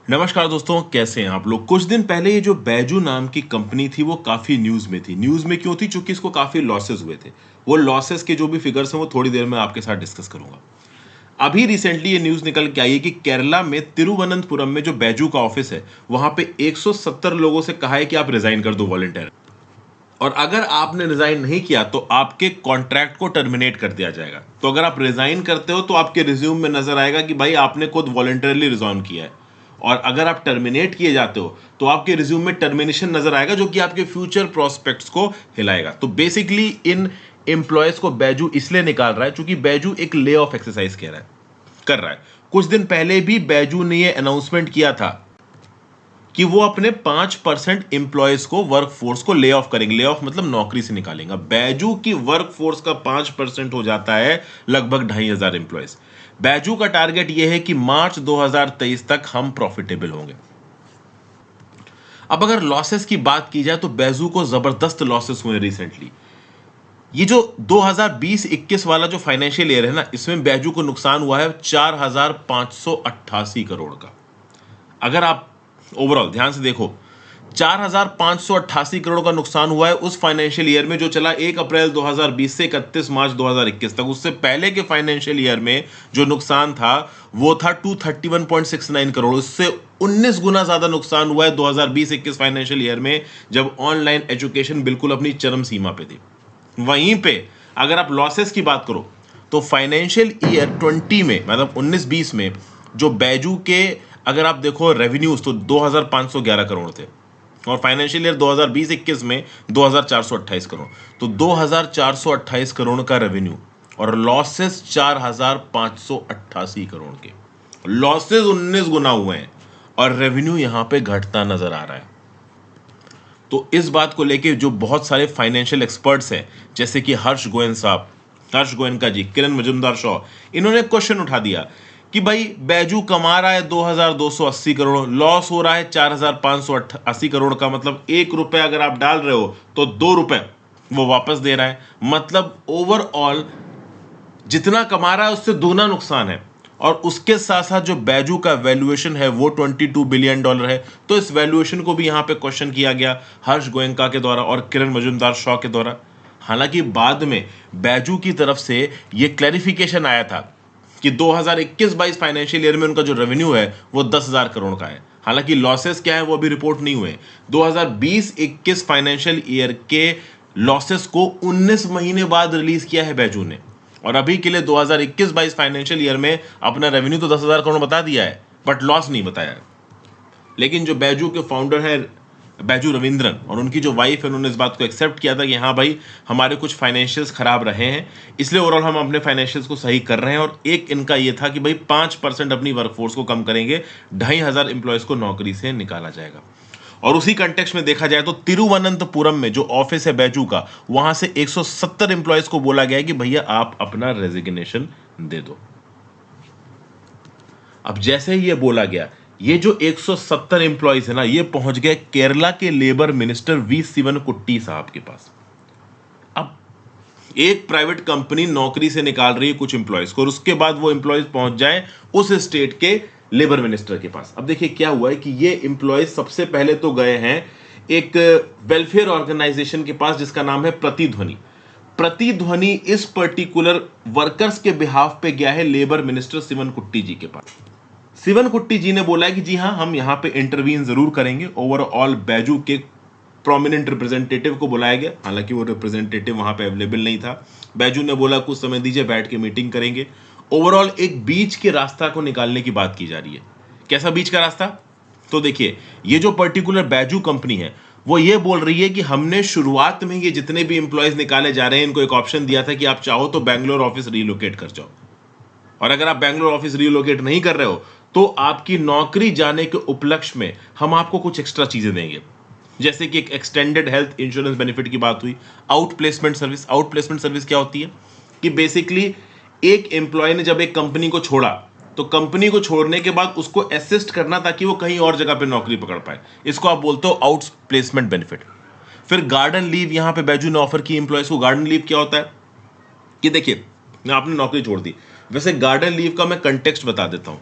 नमस्कार दोस्तों, कैसे हैं आप लोग। कुछ दिन पहले ये जो बैजू नाम की कंपनी थी वो काफ़ी न्यूज़ में थी। न्यूज़ में क्यों थी? चूँकि इसको काफ़ी लॉसेस हुए थे। वो लॉसेस के जो भी फिगर्स हैं वो थोड़ी देर में आपके साथ डिस्कस करूँगा। अभी रिसेंटली ये न्यूज़ निकल के आई है कि केरला में तिरुवनंतपुरम में जो बैजू का ऑफिस है, वहाँ पे 170 लोगों से कहा है कि आप रिज़ाइन कर दो वॉलंटियर। और अगर आपने रिज़ाइन नहीं किया तो आपके कॉन्ट्रैक्ट को टर्मिनेट कर दिया जाएगा। तो अगर आप रिज़ाइन करते हो तो आपके रिज्यूम में नज़र आएगा कि भाई आपने खुद वॉलंटरली रिज़ाइन किया है। और अगर आप टर्मिनेट किए जाते हो तो आपके रिज्यूम में टर्मिनेशन नजर आएगा, जो कि आपके फ्यूचर प्रोस्पेक्ट्स को हिलाएगा। तो बेसिकली इन एम्प्लॉयज को बैजू इसलिए निकाल रहा है क्योंकि बैजू एक ले ऑफ एक्सरसाइज कर रहा है। कुछ दिन पहले भी बैजू ने यह अनाउंसमेंट किया था कि वो अपने 5% एम्प्लॉयज को वर्कफोर्स को ले ऑफ करेंगे। ले ऑफ मतलब नौकरी से निकालेंगे। बैजू की वर्कफोर्स का 5% हो जाता है लगभग 2500 एम्प्लॉयज। बैजू का टारगेट यह है कि मार्च 2023 तक हम प्रॉफिटेबल होंगे। अब अगर लॉसेस की बात की जाए तो बैजू को जबरदस्त लॉसेस हुए रिसेंटली। ये जो 2020-21 वाला जो फाइनेंशियल ईयर है ना, इसमें बैजू को नुकसान हुआ है 4588 करोड़ का। अगर आप ओवरऑल ध्यान से देखो, 4588 करोड़ का नुकसान हुआ है उस फाइनेंशियल ईयर में जो चला 1 अप्रैल 2020 से 31 मार्च 2021 तक। उससे पहले के फाइनेंशियल ईयर में जो नुकसान था वो था 231.69 करोड़। उससे 19 गुना ज्यादा नुकसान हुआ है 2020-21 फाइनेंशियल ईयर में, जब ऑनलाइन एजुकेशन बिल्कुल अपनी चरम सीमा पे थी। वहीं पे अगर आप लॉसेस की बात करो तो फाइनेंशियल ईयर 20 में मतलब 19-20 में जो बैजू के अगर आप देखो रेवेन्यूज तो 2511 करोड़ थे, और फाइनेंशियल ईयर 2020-21 में 2428 करोड़। तो 2428 करोड़ का रेवेन्यू और लॉसेस 4588 करोड़ के। लॉसेस 19 गुना हुए हैं और रेवेन्यू यहां पे घटता नजर आ रहा है। तो इस बात को लेके जो बहुत सारे फाइनेंशियल एक्सपर्ट्स हैं, जैसे कि हर्ष गोयनका जी, किरण मजुमदार शॉ, इन्होंने क्वेश्चन उठा दिया कि भाई बैजू कमा रहा है 2280 करोड़, लॉस हो रहा है 4580 करोड़ का। मतलब ₹1 अगर आप डाल रहे हो तो ₹2 वो वापस दे रहा है। मतलब ओवरऑल जितना कमा रहा है उससे दोगुना नुकसान है। और उसके साथ साथ जो बैजू का वैल्यूएशन है वो $22 बिलियन है। तो इस वैल्यूएशन को भी यहां पे क्वेश्चन किया गया हर्ष गोयनका के द्वारा और किरण मजुमदार शॉ के द्वारा। हालांकि बाद में बैजू की तरफ से यह क्लैरिफिकेशन आया था कि 2021-22 फाइनेंशियल ईयर में उनका जो रेवेन्यू है वो 10,000 करोड़ का है। हालांकि लॉसेस क्या है वो अभी रिपोर्ट नहीं हुए। 2020-21 फाइनेंशियल ईयर के लॉसेस को 19 महीने बाद रिलीज किया है बैजू ने, और अभी के लिए 2021-22 फाइनेंशियल ईयर में अपना रेवेन्यू तो 10,000 करोड़ बता दिया है, बट लॉस नहीं बताया है। लेकिन जो बैजू के फाउंडर है बैजू रविंद्रन और उनकी जो वाइफ है, उन्होंने इस बात को एक्सेप्ट किया था कि हाँ भाई हमारे कुछ फाइनेंशियल्स खराब रहे हैं, इसलिए ओवरऑल हम अपने फाइनेंशियल्स को सही कर रहे हैं। और एक इनका ये था कि भाई 5% अपनी वर्कफोर्स को कम करेंगे, 2500 एम्प्लॉयज को नौकरी से निकाला जाएगा। और उसी कंटेक्स्ट में देखा जाए तो तिरुवनंतपुरम में जो ऑफिस है बैजू का, वहां से 170 एम्प्लॉयज को बोला गया है कि भैया आप अपना रेजिग्नेशन दे दो। अब जैसे ही ये बोला गया, ये जो 170 एम्प्लॉयज है ना, ये पहुंच गए केरला के लेबर मिनिस्टर वी शिवनकुट्टी साहब के पास। अब एक प्राइवेट कंपनी नौकरी से निकाल रही है कुछ एम्प्लॉयज को, और उसके बाद वो एम्प्लॉयज पहुंच जाए उस स्टेट के लेबर मिनिस्टर के पास। अब देखिए क्या हुआ है कि ये एम्प्लॉयज सबसे पहले तो गए हैं एक वेलफेयर ऑर्गेनाइजेशन के पास जिसका नाम है प्रतिध्वनि। प्रतिध्वनि इस पर्टिकुलर वर्कर्स के बिहाफ पे गया है लेबर मिनिस्टर शिवनकुट्टी जी के पास। शिवनकुट्टी जी ने बोला है कि जी हाँ, हम यहां पे इंटरवीन जरूर करेंगे। ओवरऑल बैजू के प्रोमिनेंट रिप्रेजेंटेटिव को बुलाया गया, हालांकि वो रिप्रेजेंटेटिव वहां पे अवेलेबल नहीं था। बैजू ने बोला कुछ समय दीजिए, बैठ के मीटिंग करेंगे। ओवरऑल एक बीच के रास्ता को निकालने की बात की जा रही है। कैसा बीच का रास्ता? तो देखिए, ये जो पर्टिकुलर बैजू कंपनी है वो ये बोल रही है कि हमने शुरुआत में ये जितने भी एम्प्लॉयज निकाले जा रहे हैं, इनको एक ऑप्शन दिया था कि आप चाहो तो बैंगलोर ऑफिस रिलोकेट कर जाओ, और अगर आप बैंगलोर ऑफिस रिलोकेट नहीं कर रहे हो तो आपकी नौकरी जाने के उपलक्ष्य में हम आपको कुछ एक्स्ट्रा चीजें देंगे। जैसे कि एक एक्सटेंडेड हेल्थ इंश्योरेंस बेनिफिट की बात हुई, out placement service. Out placement service क्या होती है कि बेसिकली एक एम्प्लॉय ने जब एक कंपनी को छोड़ा तो कंपनी को छोड़ने के बाद उसको असिस्ट करना ताकि वो कहीं और जगह पे नौकरी पकड़ पाए, इसको आप बोलते हो आउट प्लेसमेंट बेनिफिट। फिर गार्डन लीव यहां पे बैजू ने ऑफर की एम्प्लॉयज को। गार्डन लीव क्या होता है कि देखिए, आपने नौकरी छोड़ दी, वैसे गार्डन लीव का मैं कंटेक्स्ट बता देता हूं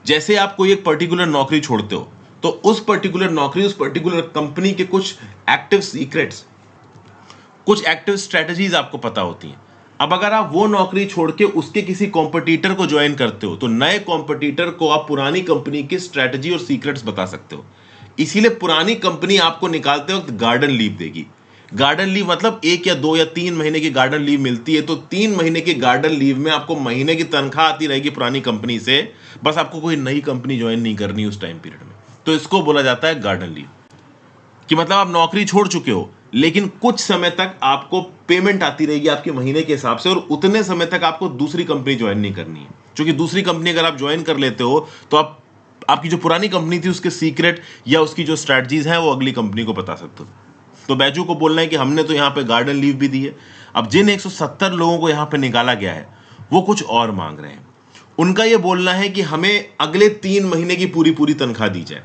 जैसे आप कोई एक पर्टिकुलर नौकरी छोड़ते हो तो उस पर्टिकुलर नौकरी, उस पर्टिकुलर कंपनी के कुछ एक्टिव सीक्रेट्स, कुछ एक्टिव स्ट्रेटजीज आपको पता होती हैं। अब अगर आप वो नौकरी छोड़ के उसके किसी कॉम्पिटिटर को ज्वाइन करते हो तो नए कॉम्पिटिटर को आप पुरानी कंपनी की स्ट्रेटजी और सीक्रेट्स बता सकते हो। इसीलिए पुरानी कंपनी आपको निकालते वक्त गार्डन लीव देगी। गार्डन लीव मतलब 1 या 2 या 3 महीने की गार्डन लीव मिलती है, तो 3 महीने की गार्डन लीव में आपको महीने की तनख्वाह आती रहेगी पुरानी कंपनी से, बस आपको कोई नई कंपनी ज्वाइन नहीं करनी उस टाइम पीरियड में। तो इसको बोला जाता है गार्डन लीव, कि मतलब आप नौकरी छोड़ चुके हो लेकिन कुछ समय तक आपको पेमेंट आती रहेगी आपके महीने के हिसाब से, और उतने समय तक आपको दूसरी कंपनी ज्वाइन नहीं करनी है। क्योंकि दूसरी कंपनी अगर आप ज्वाइन कर लेते हो तो आप आपकी जो पुरानी कंपनी थी उसके सीक्रेट या उसकी जो स्ट्रैटेजीज हैं वो अगली कंपनी को बता सकते हो। तो बैजू को बोलना है कि हमने तो यहाँ पे गार्डन लीव भी दी है। अब जिन 170 लोगों को यहाँ पे निकाला गया है वो कुछ और मांग रहे हैं। उनका ये बोलना है कि हमें अगले 3 महीने की पूरी पूरी तनख्वाह दी जाए।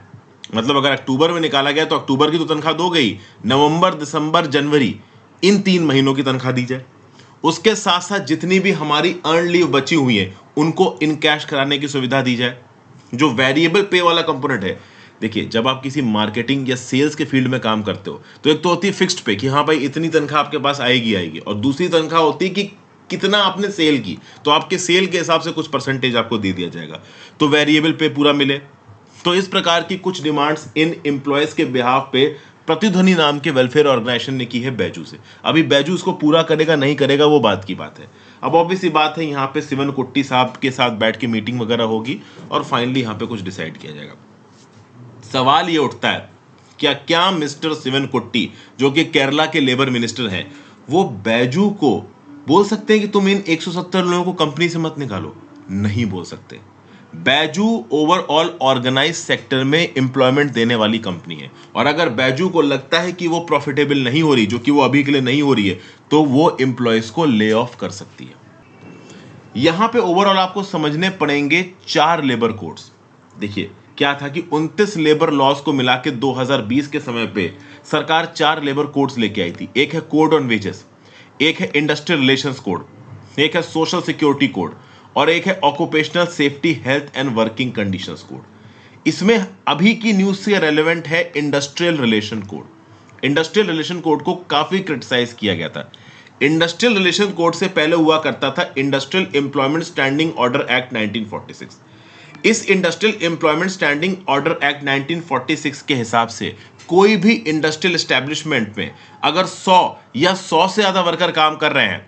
मतलब अगर अक्टूबर में निकाला गया तो अक्टूबर की तो तनख्वाह दो गई, नवंबर, दिसंबर, जनवरी, इन 3 महीनों की तनख्वाह दी जाए। उसके साथ साथ जितनी भी हमारी अर्न लीव बची हुई है उनको इन कैश कराने की सुविधा दी जाए। जो वेरिएबल पे वाला कंपोनेंट है, देखिए जब आप किसी मार्केटिंग या सेल्स के फील्ड में काम करते हो तो एक तो होती है फिक्स्ड पे कि हाँ भाई इतनी तनख्वाह आपके पास आएगी आएगी, और दूसरी तनख्वाह होती है कि कितना आपने सेल की, तो आपके सेल के हिसाब से कुछ परसेंटेज आपको दे दिया जाएगा, तो वेरिएबल पे पूरा मिले। तो इस प्रकार की कुछ डिमांड्स इन एम्प्लॉयज के बिहाफ पे प्रतिध्वनि नाम के वेलफेयर ऑर्गेनाइजेशन ने की है बैजू से। अभी बैजू इसको पूरा करेगा नहीं करेगा वो बात की बात है। अब ऑब्वियसली बात है यहाँ पे शिवन कुट्टी साहब के साथ बैठ के मीटिंग वगैरह होगी और फाइनली यहाँ पे कुछ डिसाइड किया जाएगा। सवाल ये उठता है क्या मिस्टर शिवन कुट्टी जो कि केरला के लेबर मिनिस्टर हैं वो बैजू को बोल सकते हैं कि तुम इन 170 लोगों को कंपनी से मत निकालो? नहीं बोल सकते। बैजू ओवरऑल ऑर्गेनाइज सेक्टर में एम्प्लॉयमेंट देने वाली कंपनी है, और अगर बैजू को लगता है कि वो प्रॉफिटेबल नहीं हो रही, जो कि वो अभी के लिए नहीं हो रही है, तो वो एम्प्लॉयज को ले ऑफ कर सकती है। यहां पे ओवरऑल आपको समझने पड़ेंगे 4 लेबर कोड्स। देखिए क्या था कि 29 लेबर लॉज को मिला के 2020 के समय पे सरकार 4 लेबर कोड्स लेके आई थी। एक है कोड ऑन वेजेस, एक है इंडस्ट्रियल रिलेशंस कोड, एक है सोशल सिक्योरिटी कोड, और एक है occupational safety health and working conditions code. इसमें अभी की न्यूज से रेलेवेंट है industrial relation code. Industrial relation code को काफी क्रिटिसाइज किया गया था। इंडस्ट्रियल रिलेशन कोड से पहले हुआ करता था industrial employment standing order act 1946। इस industrial employment standing order act 1946 के हिसाब से कोई भी इंडस्ट्रियल एस्टेब्लिशमेंट में अगर 100 या 100 से ज्यादा वर्कर काम कर रहे हैं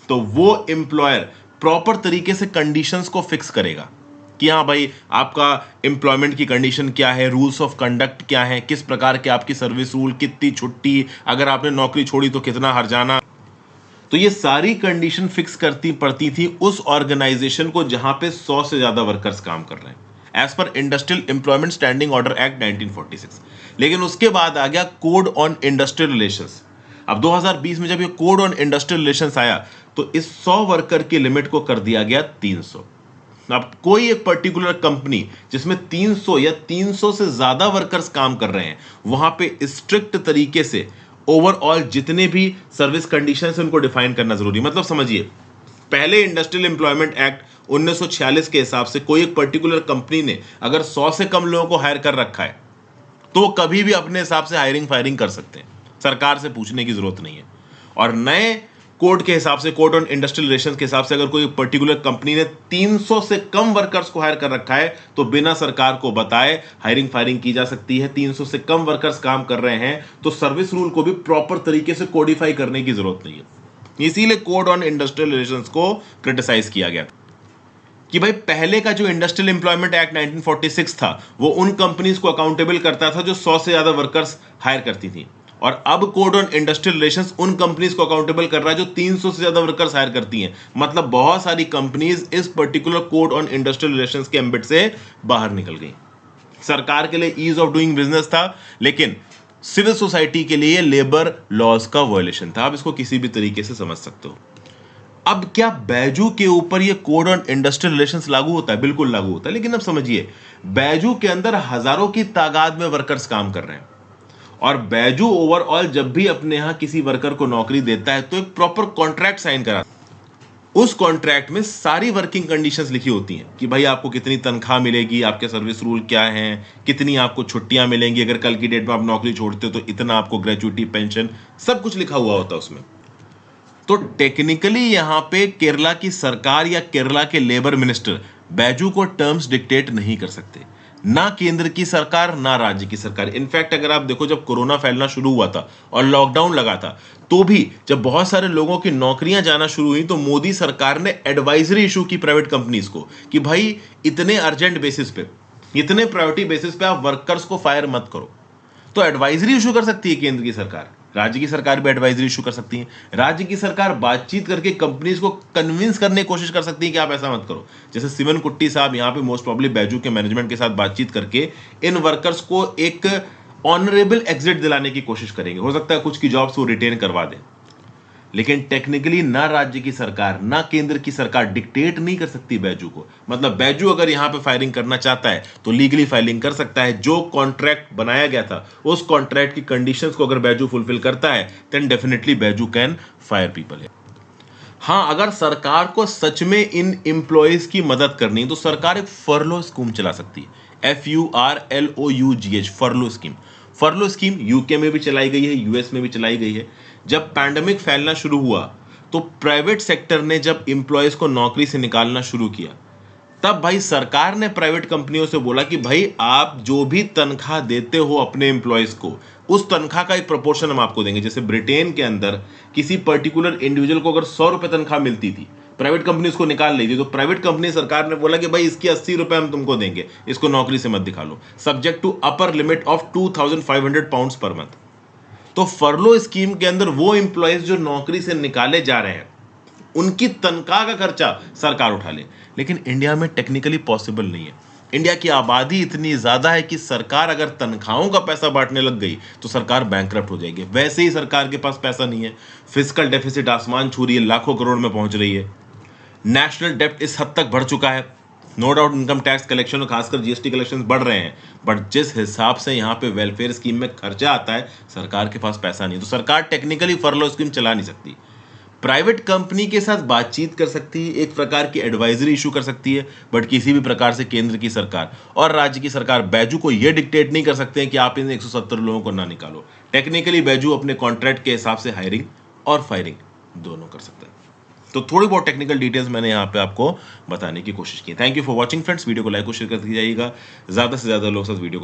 तो वो एम्प्लॉयर प्रॉपर तरीके से कंडीशंस को फिक्स करेगा कि हाँ भाई आपका एम्प्लॉयमेंट की कंडीशन क्या है, रूल्स ऑफ कंडक्ट क्या है, किस प्रकार के आपकी सर्विस रूल, कितनी छुट्टी, अगर आपने नौकरी छोड़ी तो कितना हर्जाना। तो ये सारी कंडीशन फिक्स करती पड़ती थी उस ऑर्गेनाइजेशन को जहां पे 100 से ज्यादा वर्कर्स काम कर रहे हैं, एज पर industrial employment standing order act 1946। लेकिन उसके बाद आ गया कोड ऑन इंडस्ट्रियल रिलेशंस। अब 2020 में जब ये कोड ऑन इंडस्ट्रियल रिलेशंस आया तो इस 100 वर्कर की लिमिट को कर दिया गया 300। अब कोई एक पर्टिकुलर कंपनी जिसमें 300 या 300 से ज्यादा वर्कर्स काम कर रहे हैं वहां पे स्ट्रिक्ट तरीके से ओवरऑल जितने भी सर्विस कंडीशन है उनको डिफाइन करना जरूरी। मतलब समझिए, पहले इंडस्ट्रियल एम्प्लॉयमेंट एक्ट 1946 के हिसाब से कोई एक पर्टिकुलर कंपनी ने अगर 100 से कम लोगों को हायर कर रखा है तो कभी भी अपने हिसाब से हायरिंग फायरिंग कर सकते हैं, सरकार से पूछने की जरूरत नहीं है। और नए कोड के हिसाब से, कोड ऑन इंडस्ट्रियल रिलेशंस के हिसाब से, अगर कोई पर्टिकुलर कंपनी ने 300 से कम वर्कर्स को हायर कर रखा है तो बिना सरकार को बताए हायरिंग फायरिंग की जा सकती है। 300 से कम वर्कर्स काम कर रहे हैं तो सर्विस रूल को भी प्रॉपर तरीके से कोडिफाई करने की जरूरत नहीं है। इसीलिए कोड ऑन इंडस्ट्रियल रिलेशंस को क्रिटिसाइज किया गया कि भाई पहले का जो इंडस्ट्रियल एम्प्लॉयमेंट एक्ट 1946 था वो उन कंपनीज को अकाउंटेबल करता था जो 100 से ज्यादा वर्कर्स हायर करती थी, और अब कोड ऑन इंडस्ट्रियल रिलेशंस उन कंपनीज को अकाउंटेबल कर रहा है जो 300 से ज्यादा वर्कर्स हायर करती हैं। मतलब बहुत सारी कंपनीज इस particular code on industrial relations के एम्बिट से बाहर निकल गई। सरकार के लिए ईज ऑफ डूइंग बिजनेस था, लेकिन सिविल सोसाइटी के लिए लेबर लॉज का वायलेशन था। आप इसको किसी भी तरीके से समझ सकते हो। अब क्या बैजू के ऊपर ये कोड ऑन इंडस्ट्रियल रिलेशंस लागू होता है? बिल्कुल लागू होता है, लेकिन अब समझिए बैजू के अंदर हजारों की तादाद में वर्कर्स काम कर रहे हैं, और बैजू ओवरऑल जब भी अपने यहां किसी वर्कर को नौकरी देता है तो एक प्रॉपर कॉन्ट्रैक्ट साइन करा। उस कॉन्ट्रैक्ट में सारी वर्किंग कंडीशंस लिखी होती हैं कि भाई आपको कितनी तनख्वाह मिलेगी, आपके सर्विस रूल क्या हैं, कितनी आपको छुट्टियां मिलेंगी, अगर कल की डेट में आप नौकरी छोड़ते हो तो इतना आपको ग्रेच्युटी, पेंशन, सब कुछ लिखा हुआ होता है उसमें। तो टेक्निकली यहां पे केरला की सरकार या केरला के लेबर मिनिस्टर बैजू को टर्म्स डिक्टेट नहीं कर सकते, ना केंद्र की सरकार ना राज्य की सरकार। इनफैक्ट अगर आप देखो, जब कोरोना फैलना शुरू हुआ था और लॉकडाउन लगा था, तो भी जब बहुत सारे लोगों की नौकरियां जाना शुरू हुई तो मोदी सरकार ने एडवाइजरी इशू की प्राइवेट कंपनीज को कि भाई इतने अर्जेंट बेसिस पे, इतने प्रायोरिटी बेसिस पे आप वर्कर्स को फायर मत करो। तो एडवाइजरी इशू कर सकती है केंद्र की सरकार, राज्य की सरकार भी एडवाइजरी इशू कर सकती है। राज्य की सरकार बातचीत करके कंपनीज को कन्विंस करने की कोशिश कर सकती है कि आप ऐसा मत करो। जैसे सिवन कुट्टी साहब यहाँ पे मोस्ट प्रॉब्ली बैजू के मैनेजमेंट के साथ बातचीत करके इन वर्कर्स को एक ऑनरेबल एग्जिट दिलाने की कोशिश करेंगे। हो सकता है कुछ की जॉब्स वो रिटेन करवा दें, लेकिन टेक्निकली ना राज्य की सरकार ना केंद्र की सरकार डिक्टेट नहीं कर सकती बैजू को। मतलब बैजू अगर यहां पे फायरिंग करना चाहता है तो लीगली फायरिंग कर सकता है। जो कॉन्ट्रैक्ट बनाया गया था उस कॉन्ट्रैक्ट की कंडीशंस को अगर बैजू फुलफिल करता है then definitely Byju can fire people. हाँ, अगर सरकार को सच में इन एम्प्लॉयज की मदद करनी है तो सरकार एक फर्लो स्कीम चला सकती है, FURLOUGH, furlough scheme. Furlough scheme UK में भी चलाई गई है, यूएस में भी चलाई गई है। जब पैंडेमिक फैलना शुरू हुआ तो प्राइवेट सेक्टर ने जब एम्प्लॉयज को नौकरी से निकालना शुरू किया, तब भाई सरकार ने प्राइवेट कंपनियों से बोला कि भाई आप जो भी तनख्वाह देते हो अपने एम्प्लॉयज को, उस तनख्वाह का एक प्रोपोर्शन हम आपको देंगे। जैसे ब्रिटेन के अंदर किसी पर्टिकुलर इंडिविजुअल को अगर 100 रुपए तनख्वाह मिलती थी, प्राइवेट कंपनी उसको निकाल ली थी, तो प्राइवेट कंपनी सरकार ने बोला कि भाई इसकी 80 रुपए हम तुमको देंगे, इसको नौकरी से मत दिखा लो, subject to upper limit of 2500 pounds per month. तो फर्लो स्कीम के अंदर वो एम्प्लॉयज जो नौकरी से निकाले जा रहे हैं उनकी तनख्वाह का खर्चा सरकार उठा ले। लेकिन इंडिया में टेक्निकली पॉसिबल नहीं है। इंडिया की आबादी इतनी ज्यादा है कि सरकार अगर तनख्वाहों का पैसा बांटने लग गई तो सरकार बैंकरप्ट हो जाएगी। वैसे ही सरकार के पास पैसा नहीं है, फिस्कल डेफिसिट आसमान छू रही है, लाखों करोड़ में पहुंच रही है, नेशनल डेब्ट इस हद तक बढ़ चुका है। No doubt income tax collection और खासकर जीएसटी कलेक्शन बढ़ रहे हैं, बट जिस हिसाब से यहाँ पे वेलफेयर स्कीम में खर्चा आता है सरकार के पास पैसा नहीं, तो सरकार टेक्निकली फर्लो स्कीम चला नहीं सकती। प्राइवेट कंपनी के साथ बातचीत कर सकती है, एक प्रकार की एडवाइजरी इशू कर सकती है, बट किसी भी प्रकार से केंद्र की सरकार और राज्य की सरकार बैजू को यह डिक्टेट नहीं कर सकते हैं कि आप इन 170 लोगों को ना निकालो। टेक्निकली बैजू अपने कॉन्ट्रैक्ट के हिसाब से हायरिंग और फायरिंग दोनों कर सकता है। तो थोड़ी बहुत टेक्निकल डिटेल्स मैंने यहाँ पे आपको बताने की कोशिश की। Thank you for watching friends. Video को लाइक और शेयर करते जाइएगा, ज्यादा से ज्यादा लोग साथ वीडियो को